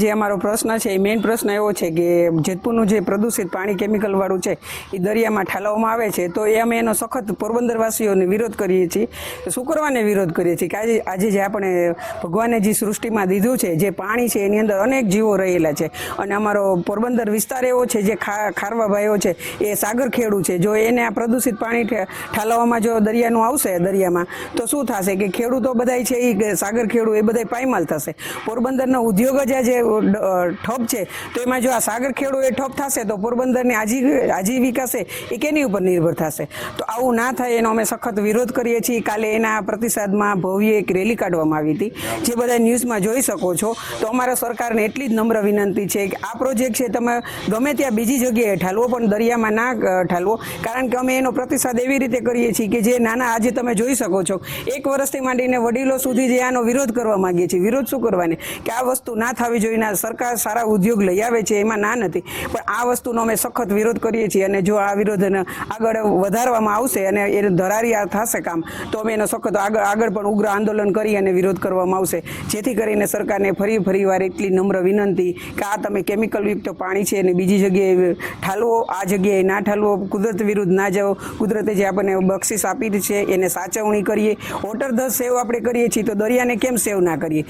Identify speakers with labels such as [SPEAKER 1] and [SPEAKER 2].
[SPEAKER 1] જે અમારો પ્રશ્ન છે એ મેઇન પ્રશ્ન એવો છે કે જેતપુરનું જે પ્રદૂષિત પાણી કેમિકલવાળું છે એ દરિયામાં ઠાલવવામાં આવે છે, તો એ અમે એનો સખત પોરબંદરવાસીઓને વિરોધ કરીએ છીએ. શું કરવાને વિરોધ કરીએ છીએ કે આજે જે આપણે ભગવાને જે સૃષ્ટિમાં દીધું છે, જે પાણી છે એની અંદર અનેક જીવો રહેલા છે, અને અમારો પોરબંદર વિસ્તાર એવો છે જે ખારવા ભાઈઓ છે એ સાગર ખેડૂ છે. જો એને આ પ્રદૂષિત પાણી ઠાલવવામાં જો દરિયાનું આવશે દરિયામાં, તો શું થશે કે ખેડૂતો બધાય છે એ સાગર ખેડૂ એ બધાય પાયમાલ થશે. પોરબંદરનો ઉદ્યોગ જ આજે ઠપ છે, તો એમાં જો આ સાગર ખેડૂ એ ઠપ થશે તો પોરબંદરની આજીવિકા છે એ કેની ઉપર નિર્ભર થશે. તો આવું ના થાય એનો અમે સખત વિરોધ કરીએ છીએ. કાલે એના પ્રતિસાદમાં ભવ્ય એક રેલી કાઢવામાં આવી હતી, જે બધા ન્યૂઝમાં જોઈ શકો છો. તો અમારા સરકારને એટલી જ નમ્ર વિનંતી છે કે આ પ્રોજેક્ટ છે તમે ગમે ત્યાં બીજી જગ્યાએ ઠાલવો, પણ દરિયામાં ના ઠાલવો. કારણ કે અમે એનો પ્રતિસાદ એવી રીતે કરીએ છીએ કે જે નાના આજે તમે જોઈ શકો છો 1 વર્ષથી માંડીને વડીલો સુધી જે આનો વિરોધ કરવા માંગીએ છીએ. વિરોધ શું કરવાની કે આ વસ્તુ ના થવી જોઈએ. સરકાર સારા ઉદ્યોગ લઈ આવે છે, એમાં ના નથી, પણ આ વસ્તુનો અમે સખત વિરોધ કરીએ છીએ. અને જો આ વિરોધને આગળ વધારવામાં આવશે અને એ ધરારી થશે કામ, તો અમે એનો સખત આગળ પણ ઉગ્ર આંદોલન કરી અને વિરોધ કરવામાં આવશે. જેથી કરીને સરકારને ફરી વાર એટલી નમ્ર વિનંતી કે આ તમે કેમિકલયુક્ત પાણી છે અને બીજી જગ્યાએ ઠાલવો, આ જગ્યાએ ના ઠાલવો, કુદરત વિરુદ્ધ ના જાઓ. કુદરતે જે આપણને બક્ષિસ આપી છે એને સાચવણી કરીએ. વોટર ધ સેવ આપણે કરીએ છીએ, તો દરિયાને કેમ સેવ ના કરીએ?